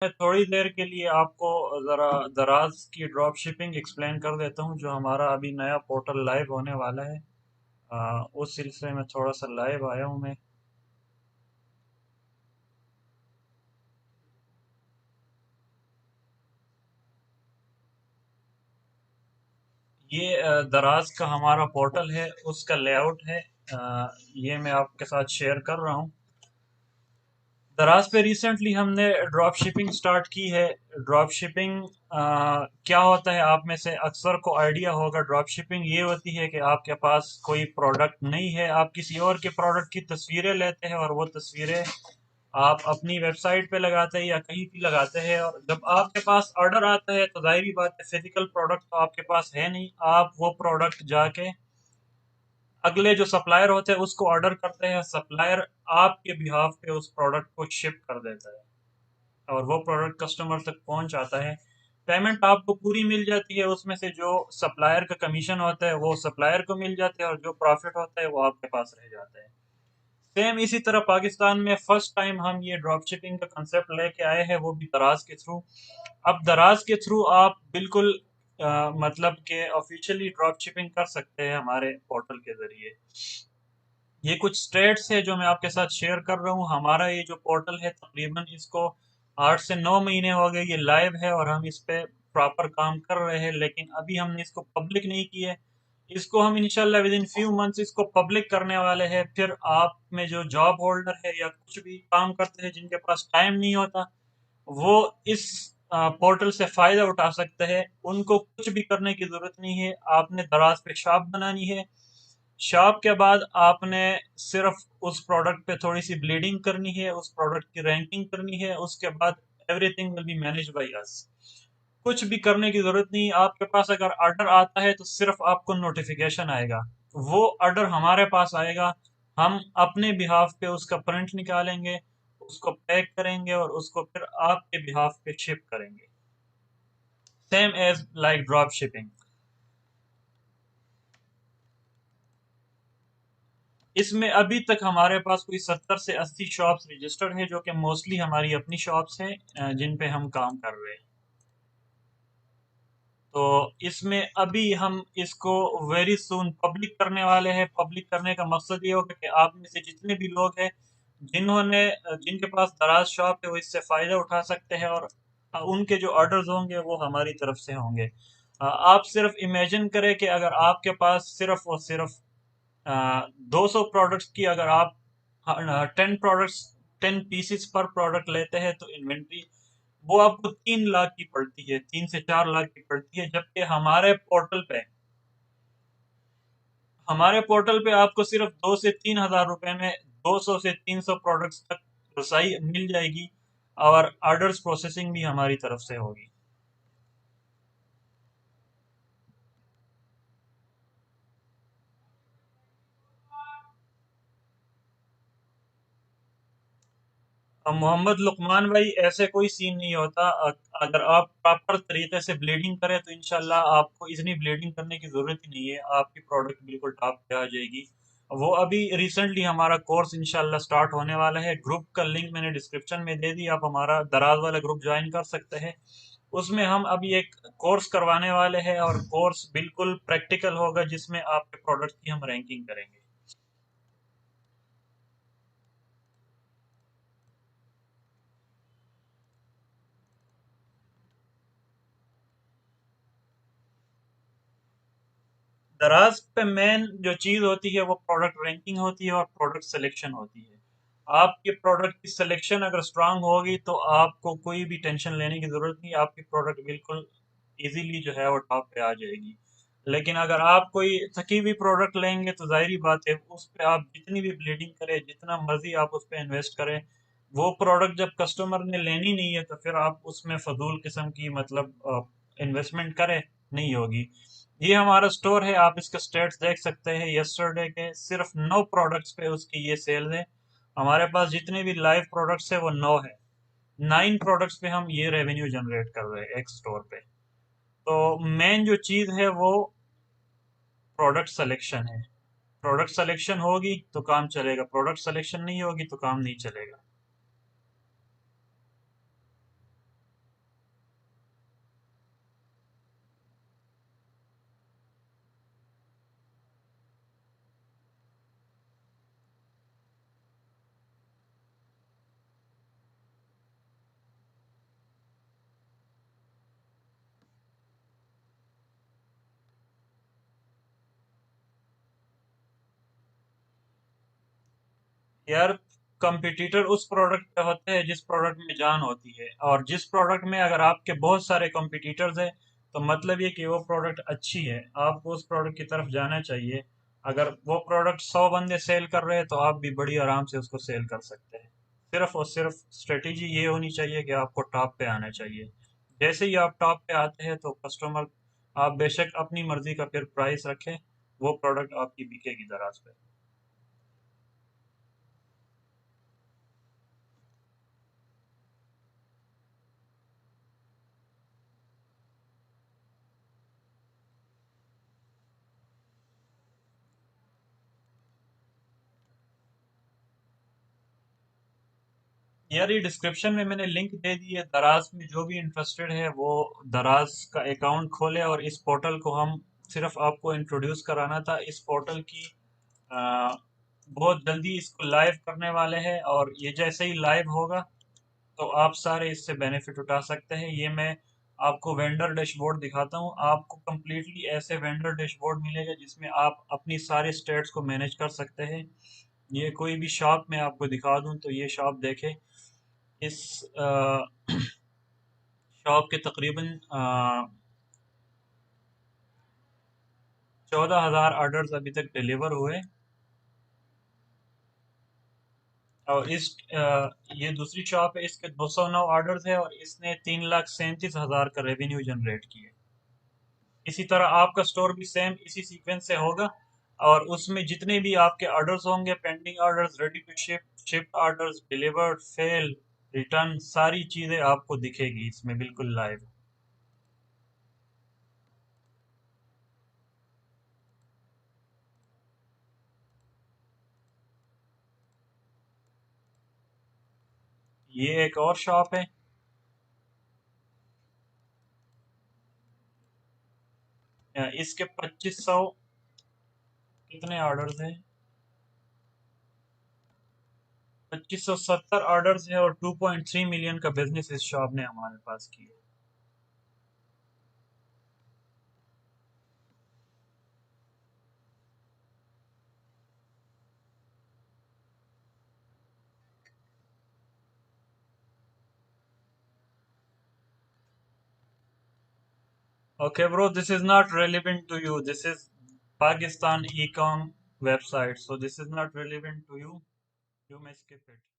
मैं थोड़ी देर के लिए आपको ज़रा दराज की ड्रॉप शिपिंग एक्सप्लेन कर देता हूँ, जो हमारा अभी नया पोर्टल लाइव होने वाला है। उस सिलसिले में थोड़ा सा लाइव आया हूँ मैं। ये दराज का हमारा पोर्टल है, उसका लेआउट है। ये मैं आपके साथ शेयर कर रहा हूँ। दराज पे रिसेंटली हमने ड्रॉप शिपिंग स्टार्ट की है। ड्रॉप शिपिंग क्या होता है, आप में से अक्सर को आइडिया होगा। ड्रॉप शिपिंग ये होती है कि आपके पास कोई प्रोडक्ट नहीं है, आप किसी और के प्रोडक्ट की तस्वीरें लेते हैं और वो तस्वीरें आप अपनी वेबसाइट पे लगाते हैं या कहीं भी लगाते हैं, और जब आपके पास ऑर्डर आता है तो जाहिर बात है फिजिकल प्रोडक्ट तो आपके पास है नहीं। आप वो प्रोडक्ट जाके अगले जो सप्लायर होते हैं उसको ऑर्डर करते हैं, सप्लायर आपके बिहाफ पे उस प्रोडक्ट को शिप कर देता है और वो प्रोडक्ट कस्टमर तक पहुंच जाता है। पेमेंट आपको पूरी मिल जाती है, उसमें से जो सप्लायर का कमीशन होता है वो सप्लायर को मिल जाता है और जो प्रॉफिट होता है वो आपके पास रह जाता है। सेम इसी तरह पाकिस्तान में फर्स्ट टाइम हम ये ड्रॉप शिपिंग का कंसेप्ट लेके आए हैं, वो भी दराज के थ्रू। अब दराज के थ्रू आप बिल्कुल मतलब कि ऑफिशियली ड्रॉप शिपिंग कर सकते हैं हमारे पोर्टल के जरिए। ये कुछ स्टेट्स है जो मैं आपके साथ शेयर कर रहा हूँ। हमारा ये जो पोर्टल है तकरीबन इसको 8 से 9 महीने हो गए ये लाइव है, और हम इस पे प्रॉपर काम कर रहे हैं, लेकिन अभी हमने इसको पब्लिक नहीं किया है। इसको हम इंशाल्लाह विद इन फ्यू मंथ्स इसको पब्लिक करने वाले हैं। फिर आप में जो जॉब होल्डर है या कुछ भी काम करते हैं जिनके पास टाइम नहीं होता, वो इस पोर्टल से फायदा उठा सकते हैं। उनको कुछ भी करने की जरूरत नहीं है, आपने दराज पे शॉप बनानी है। शॉप के बाद आपने सिर्फ उस प्रोडक्ट पे थोड़ी सी ब्लीडिंग करनी है, उस प्रोडक्ट की रैंकिंग करनी है, उसके बाद everything will be manage by us. कुछ भी करने की जरूरत नहीं। आपके पास अगर ऑर्डर आता है तो सिर्फ आपको नोटिफिकेशन आएगा, वो ऑर्डर हमारे पास आएगा, हम अपने बिहाफ पे उसका प्रिंट निकालेंगे, उसको पैक करेंगे और उसको फिर आपके बिहाफ पे शिप करेंगे। Same as like drop shipping. इसमें अभी तक हमारे पास कोई 70 से 80 शॉप्स रजिस्टर्ड है, जो कि मोस्टली हमारी अपनी शॉप्स हैं जिन पे हम काम कर रहे हैं। तो इसमें अभी हम इसको वेरी सून पब्लिक करने वाले हैं। पब्लिक करने का मकसद ये होगा कि आप में से जितने भी लोग हैं जिन्होंने जिनके पास दराज शॉप है वो इससे फायदा उठा सकते हैं, और उनके जो ऑर्डर्स होंगे वो हमारी तरफ से होंगे। आप सिर्फ इमेजिन करें कि अगर आपके पास सिर्फ और सिर्फ 200 प्रोडक्ट्स की, अगर आप 10 प्रोडक्ट्स 10 पीसेस पर प्रोडक्ट लेते हैं तो इन्वेंट्री वो आपको 3 लाख की पड़ती है, 3 से 4 लाख की पड़ती है। जबकि हमारे पोर्टल पे आपको सिर्फ 2 से 3 हज़ार रुपए में 200 से 300 प्रोडक्ट्स तक रसाई मिल जाएगी, और ऑर्डर्स प्रोसेसिंग भी हमारी तरफ से होगी। मोहम्मद लुकमान भाई, ऐसे कोई सीन नहीं होता। अगर आप प्रॉपर तरीके से ब्लीडिंग करें तो इंशाल्लाह आपको इतनी ब्लीडिंग करने की जरूरत ही नहीं है, आपकी प्रोडक्ट बिल्कुल टॉप पे आ जाएगी। वो अभी रिसेंटली हमारा कोर्स इंशाल्लाह स्टार्ट होने वाला है। ग्रुप का लिंक मैंने डिस्क्रिप्शन में दे दी, आप हमारा दराज वाला ग्रुप ज्वाइन कर सकते हैं। उसमें हम अभी एक कोर्स करवाने वाले हैं, और कोर्स बिल्कुल प्रैक्टिकल होगा जिसमें आपके प्रोडक्ट की हम रैंकिंग करेंगे। दराज पे मेन जो चीज होती है वो प्रोडक्ट रैंकिंग होती है और प्रोडक्ट सिलेक्शन होती है। आपके प्रोडक्ट की सिलेक्शन अगर स्ट्रांग होगी तो आपको कोई भी टेंशन लेने की जरूरत नहीं, आपकी प्रोडक्ट बिल्कुल इजीली जो है वो टॉप पे आ जाएगी। लेकिन अगर आप कोई थकी हुई प्रोडक्ट लेंगे तो जाहिर बात है उस पे आप जितनी भी ब्लीडिंग करें, जितना मर्जी आप उस पे इन्वेस्ट करें, वो प्रोडक्ट जब कस्टमर ने लेनी नहीं है तो फिर आप उसमें फजूल किस्म की मतलब इन्वेस्टमेंट करें, नहीं होगी। ये हमारा स्टोर है, आप इसके स्टेट्स देख सकते हैं। यस्टरडे के सिर्फ 9 प्रोडक्ट्स पे उसकी ये सेल है। हमारे पास जितने भी लाइव प्रोडक्ट्स है वो 9 है। 9 प्रोडक्ट्स पे हम ये रेवेन्यू जनरेट कर रहे हैं एक स्टोर पे। तो मेन जो चीज है वो प्रोडक्ट सिलेक्शन है। प्रोडक्ट सिलेक्शन होगी तो काम चलेगा, प्रोडक्ट सिलेक्शन नहीं होगी तो काम नहीं चलेगा। यार, कंपटीटर उस प्रोडक्ट पे होते हैं जिस प्रोडक्ट में जान होती है, और जिस प्रोडक्ट में अगर आपके बहुत सारे कंपटीटर्स हैं तो मतलब ये कि वो प्रोडक्ट अच्छी है, आपको उस प्रोडक्ट की तरफ जाना चाहिए। अगर वो प्रोडक्ट 100 बंदे सेल कर रहे हैं तो आप भी बड़ी आराम से उसको सेल कर सकते हैं। सिर्फ और सिर्फ स्ट्रेटेजी ये होनी चाहिए कि आपको टॉप पे आना चाहिए। जैसे ही आप टॉप पे आते हैं तो कस्टमर, आप बेशक अपनी मर्जी का फिर प्राइस रखें, वो प्रोडक्ट आपकी बिकेगी दराज पे। यार, ये डिस्क्रिप्शन में मैंने लिंक दे दी है। दराज में जो भी इंटरेस्टेड है वो दराज का अकाउंट खोले, और इस पोर्टल को हम सिर्फ आपको इंट्रोड्यूस कराना था। इस पोर्टल की आ, बहुत जल्दी इसको लाइव करने वाले हैं, और ये जैसे ही लाइव होगा तो आप सारे इससे बेनिफिट उठा सकते हैं। ये मैं आपको वेंडर डैशबोर्ड दिखाता हूँ। आपको कम्प्लीटली ऐसे वेंडर डैशबोर्ड मिलेगा जिसमें आप अपनी सारे स्टेट्स को मैनेज कर सकते हैं। ये कोई भी शॉप मैं आपको दिखा दूँ तो ये शॉप देखें। इस शॉप के तकरीबन 14,000 ऑर्डर्स अभी तक डिलीवर हुए। और ये दूसरी शॉप है, इसके 209 ऑर्डर्स है और इसने 3,37,000 का रेवेन्यू जनरेट किए। इसी तरह आपका स्टोर भी सेम इसी सीक्वेंस से होगा, और उसमें जितने भी आपके ऑर्डर्स होंगे, pending orders, ready to ship, shipped orders, delivered, fail, return, सारी चीजें आपको दिखेगी इसमें बिल्कुल लाइव। ये एक और शॉप है। इसके 2500 कितने ऑर्डर्स हैं? 2570 ऑर्डर्स है और 2.3 मिलियन का बिजनेस इस शॉप ने हमारे पास किया। Okay, bro, this is not relevant to you. This is Pakistan Ecom website, so this is not relevant to you. You may skip it.